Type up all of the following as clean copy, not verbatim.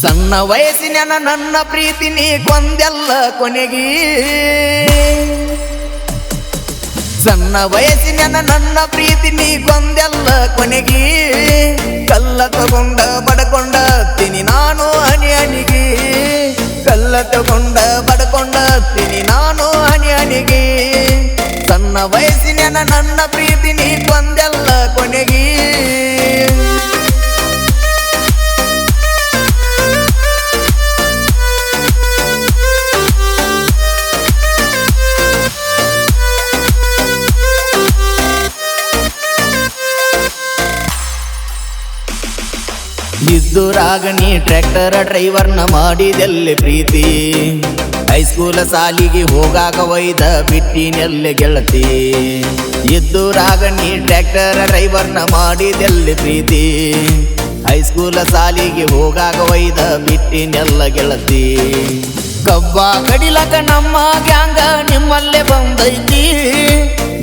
ಸಣ್ಣ ವಯಸ್ಸಿನ ನನ್ನ ಪ್ರೀತಿ ನೀ ಕೊಂದೆಲ್ಲ ಕೊನೆಗೆ ಸಣ್ಣ ವಯಸ್ಸಿನ ನನ್ನ ಪ್ರೀತಿ ನೀ ಕೊಂದೆಲ್ಲ ಕೊನೆಗೆ ಕಲ್ಲ ತಗೊಂಡ ಬಡಕೊಂಡ ತಿನಿ ನಾನು ಹನಿ ಹನಿಗೆ ಕಲ್ಲ ತಗೊಂಡ ಬಡಕೊಂಡ ತಿನಿ ನಾನು ಹನಿ ಹನಿಗೆ ಸಣ್ಣ ವಯಸ್ಸಿನ ನನ್ನ ಪ್ರೀತಿ ನೀ ಕೊಂದೆಲ್ಲ ಕೊನೆಗೆ ಇದ್ದುರಾಗ ನೀ ಟ್ರ್ಯಾಕ್ಟರ್ ಡ್ರೈವರ್ನ ಮಾಡಿದೆಲ್ಲಿ ಪ್ರೀತಿ ಹೈಸ್ಕೂಲ ಸಾಲಿಗೆ ಹೋಗಾಕ ಒಯ್ದ ಬಿಟ್ಟಿನೆಲ್ಲೆ ಗೆಳತಿ ಇದ್ದುರಾಗ ನೀ ಟ್ರ್ಯಾಕ್ಟರ್ ಡ್ರೈವರ್ನ ಮಾಡಿದೆಲ್ಲಿ ಪ್ರೀತಿ ಹೈಸ್ಕೂಲ ಸಾಲಿಗೆ ಹೋಗಾಕ ಒಯ್ದ ಬಿಟ್ಟಿನೆಲ್ಲ ಗೆಳತಿ ಕಬ್ಬ ಕಡಿಲಕ ನಮ್ಮ ಗ್ಯಾಂಗ ನಿಮ್ಮಲ್ಲೇ ಬಂದೈತಿ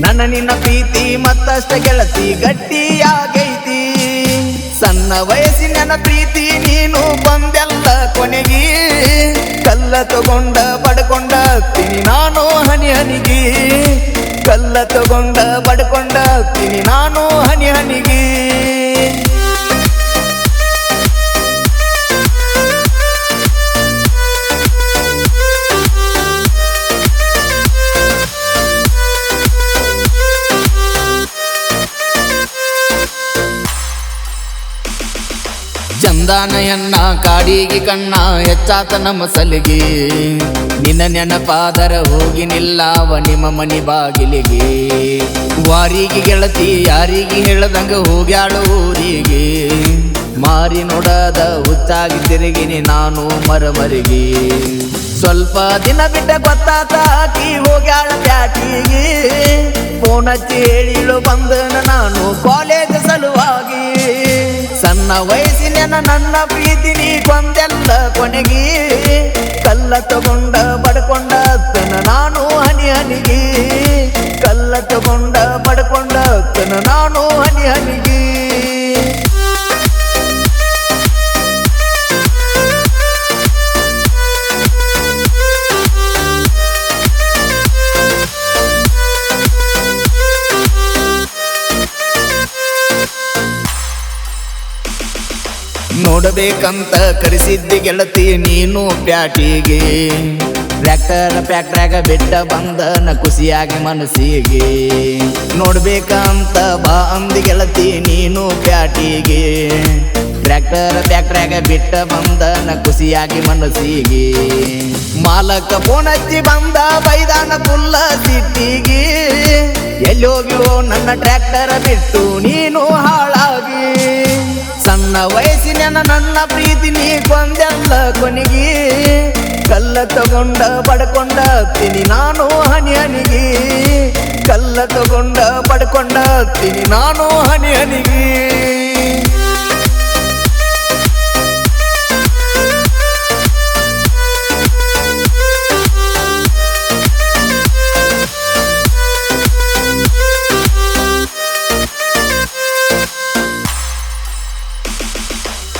ನನ್ನ ನಿನ್ನ ಪ್ರೀತಿ ಮತ್ತಷ್ಟ ಗೆಳತಿ ಗಟ್ಟಿಯಾಗೈತಿ ಸಣ್ಣ ವಯಸ್ಸಿನ ಪ್ರೀತಿ ನೀನು ಬಂದೆಲ್ಲ ಕೊನೆಗೆ ಕಲ್ಲ ತಗೊಂಡ ಬಡ್ಕೊಂಡ ತಿನಿ ನಾನು ಹನಿ ಹನಿಗೆ ಕಲ್ಲ ತಗೊಂಡ ಬಡ್ಕೊಂಡ ತಿನಿ ನಾನು ಹನಿ ಹನಿಗೆ ಚಂದಾನಯನ್ನ ಕಾಡಿಗೆ ಕಣ್ಣ ಹೆಚ್ಚಾತ ನಮ್ಮ ಸಲಿಗೆ ನಿನ್ನ ನೆನಪಾದರ ಹೋಗಿ ನಿಲ್ಲವ ನಿಮ್ಮ ಮನಿ ಬಾಗಿಲಿಗೆ ವಾರಿಗೆ ಗೆಳತಿ ಯಾರಿಗೆ ಹೇಳದಂಗ ಹೋಗ್ಯಾಳು ಊರಿಗೆ ಮಾರಿ ನೋಡದ ಹುಚ್ಚಾಗಿ ತಿರುಗಿನಿ ನಾನು ಮರಮರಿಗೆ ಸ್ವಲ್ಪ ದಿನ ಬಿಟ್ಟ ಗೊತ್ತಾತ ಆಕಿ ಹೋಗ್ಯಾಳ ಪ್ಯಾಟಿಗೆ ಫೋನ್ ಹಚ್ಚಿ ಹೇಳಿಳು ಬಂದನ ನಾನು ಕಾಲೇಜ್ ಸಲುವಾಗಿ ಸಣ್ಣ ವಯಸ್ಸಿನ ನನ್ನ ಪ್ರೀತಿ ನೀ ಕೊಂದೆಲ್ಲ ಕೊನೆಗೆ ಕಲ್ಲ ತಗೊಂಡ ಬಡ್ಕೊಂಡ ನಾನು ಹನಿ ಹನಿಗೆ ಕಲ್ಲ ತಗೊಂಡ ಬಡ್ಕೊಂಡ ನಾನು ಹನಿ ಹನಿಗೆ ನೋಡಬೇಕಂತ ಕರೆಸಿದ್ದಿ ಗೆಳತಿ ನೀನು ಪ್ಯಾಟಿಗೆ ಟ್ರ್ಯಾಕ್ಟರ್ ಪ್ಯಾಕ್ಟ್ರಾಗ ಬಿಟ್ಟ ಬಂದನ ಖುಷಿಯಾಗಿ ಮನಸ್ಸಿಗೆ ನೋಡ್ಬೇಕಂತ ಬಾ ಅಂದಿ ಗೆಳತಿ ನೀನು ಪ್ಯಾಟಿಗೆ ಟ್ರ್ಯಾಕ್ಟರ್ ಪ್ಯಾಕ್ಟ್ರಾಗ ಬಿಟ್ಟ ಬಂದನ ಖುಷಿಯಾಗಿ ಮನಸ್ಸಿಗೆ ಮಾಲಕ ಫೋನ್ ಹಚ್ಚಿ ಬಂದ ಬೈದಾನ ಫುಲ್ಲ ಸಿಟ್ಟಿಗೆ ಎಲ್ಲಿ ಹೋಗಿರೋ ನನ್ನ ಟ್ರ್ಯಾಕ್ಟರ್ ಬಿಟ್ಟು ನೀನು ಹಾಳಾಗಿ ಸಣ್ಣ ವಯಸ್ಸಿನ ನನ್ನ ಪ್ರೀತಿ ನೀ ಕೊಂದೆಲ್ಲ ಕೊನೆಗೆ ಕಲ್ಲ ತಗೊಂಡ ಬಡ್ಕೊಂಡ ತಿನಿ ನಾನು ಹನಿ ಹನಿಗೆ ಕಲ್ಲ ತಗೊಂಡ ಬಡ್ಕೊಂಡ ತಿನಿ ನಾನು ಹನಿ ಹನಿಗೆ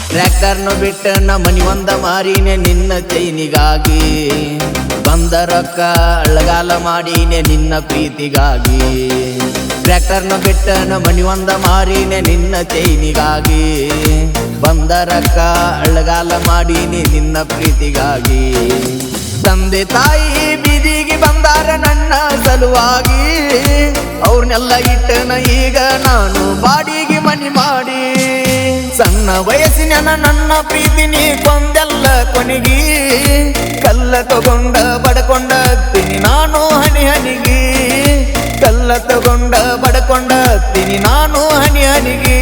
ಟ್ರ್ಯಾಕ್ಟರ್ನ ಬಿಟ್ಟ ನ ಮನಿ ಒಂದ ಮಾರಿನೆ ನಿನ್ನ ಚೈನಿಗಾಗಿ ಬಂದ ರೊಕ್ಕ ಅಳಗಾಲ ಮಾಡಿನೆ ನಿನ್ನ ಪ್ರೀತಿಗಾಗಿ ಟ್ರ್ಯಾಕ್ಟರ್ನ ಬಿಟ್ಟ ನ ಮನಿ ಒಂದ ಮಾರಿನೆ ನಿನ್ನ ಚೈನಿಗಾಗಿ ಬಂದ ರೊಕ್ಕ ಅಳಗಾಲ ಮಾಡಿನೆ ನಿನ್ನ ಪ್ರೀತಿಗಾಗಿ ತಂದೆ ತಾಯಿ ಬೀದಿಗೆ ಬಂದಾರ ನನ್ನ ಸಲುವಾಗಿ ಅವ್ರನ್ನೆಲ್ಲ ಇಟ್ಟನ ಈಗ ನಾನು ಬಾಡಿಗೆ ಮನಿ ಮಾಡಿ ಸಣ್ಣ ವಯಸ್ಸಿನ ನನ್ನ ಪ್ರೀತಿ ನೀ ಕೊಂದೆಲ್ಲ ಕೊನೆಗೆ ಕಲ್ಲ ತಗೊಂಡ ಬಡ್ಕೊಂಡ ತಿನಿ ನಾನು ಹನಿ ಹನಿಗೆ ಕಲ್ಲ ತಗೊಂಡ ಬಡ್ಕೊಂಡ ತಿನಿ ನಾನು ಹನಿ ಹನಿಗೆ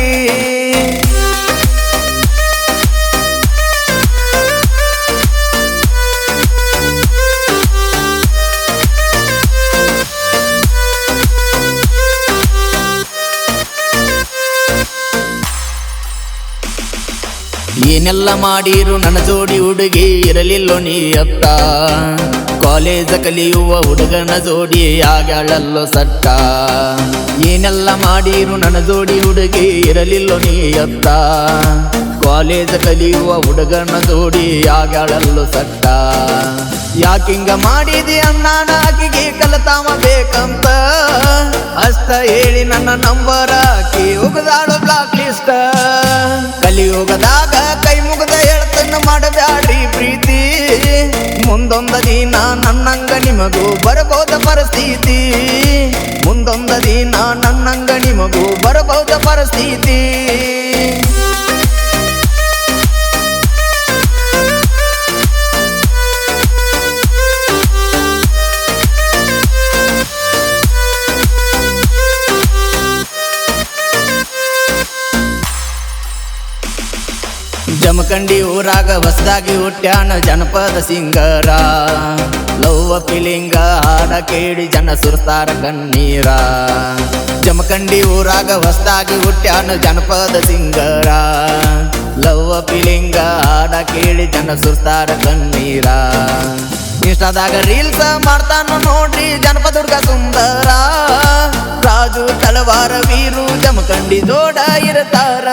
ಏನೆಲ್ಲ ಮಾಡಿರು ನನ್ನ ಜೋಡಿ ಹುಡುಗಿ ಇರಲಿಲ್ಲೋ ನೀ ಅತ್ತ ಕಾಲೇಜ ಕಲಿಯುವ ಹುಡುಗನ ಜೋಡಿ ಆಗ್ಯಾಳಲ್ಲೋ ಸಟ್ಟ ಏನೆಲ್ಲ ಮಾಡಿರು ನನ್ನ ಜೋಡಿ ಹುಡುಗಿ ಇರಲಿಲ್ಲೋ ನೀ ಅತ್ತ ಕಾಲೇಜ್ ಕಲಿಯುವ ಹುಡುಗನ ಜೋಡಿ ಆಗ್ಯಾಳಲ್ಲೋ ಸಟ್ಟ. ಯಾಕಿಂಗ ಮಾಡಿದಿ ಅಣ್ಣಾನ ಆಕಿಗೆ ಕಲತಾವ ಬೇಕಂತ ಅಷ್ಟ ಹೇಳಿ ನನ್ನ ನಂಬರ್ ಹಾಕಿ ಉಗದಾಳು ಬ್ಲಾಕ್ ಲಿಸ್ಟ್. ಕಲಿಯುಗದಾಗ ಕೈ ಮುಗದ ಹೇಳ್ತನ್ನ ಮಾಡಬ್ಯಾಡ್ರಿ ಪ್ರೀತಿ, ಮುಂದೊಂದ ದಿನ ನನ್ನಂಗ ನಿಮಗೂ ಬರಬಹುದ ಪರಿಸ್ಥಿತಿ, ಮುಂದೊಂದ ದಿನ ನನ್ನಂಗ ನಿಮಗೂ ಬರಬಹುದ ಪರಿಸ್ಥಿತಿ. ಜಮಖಂಡಿ ಊರಾಗ ಹೊಸದಾಗಿ ಹುಟ್ಟ್ಯಾನ ಜನಪದ ಸಿಂಗರ, ಲವ್ವ ಫೀಲಿಂಗ ಹಾಡ ಕೇಳಿ ಜನ ಸುರ್ತಾರ ಕಣ್ಣೀರ. ಜಮಖಂಡಿ ಊರಾಗ ಹೊಸದಾಗಿ ಹುಟ್ಟ್ಯಾನ ಜನಪದ ಸಿಂಗರ, ಲವ್ವ ಫೀಲಿಂಗ ಹಾಡ ಕೇಳಿ ಜನ ಸುರ್ತಾರ ಕಣ್ಣೀರ. ಇನ್ಸ್ಟಾದಾಗ ರೀಲ್ಸ್ ಮಾಡ್ತಾನ ನೋಡ್ರಿ ಜನಪದ ಹುಡುಗ ಸುಂದರ, ರಾಜು ತಳವಾರ ವೀರು ಜಮಖಂಡಿ ಜೋಡ ಇರ್ತಾರ.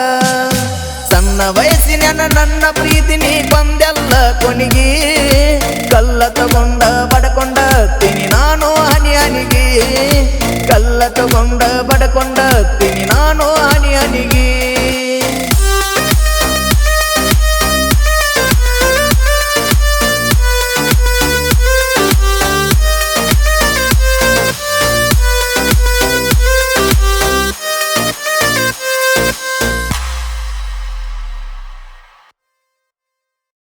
ಸಣ್ಣ ವಯಸ್ಸಿನ ನನ್ನ ಪ್ರೀತಿ ನೀ ಬಂದೆಲ್ಲ ಕೊನಿಗಿ, ಕಲ್ಲ ತಗೊಂಡ ಬಡಕೊಂಡ ತಿನಿ ನಾನು ಹನಿ ಹನಿಗಿ.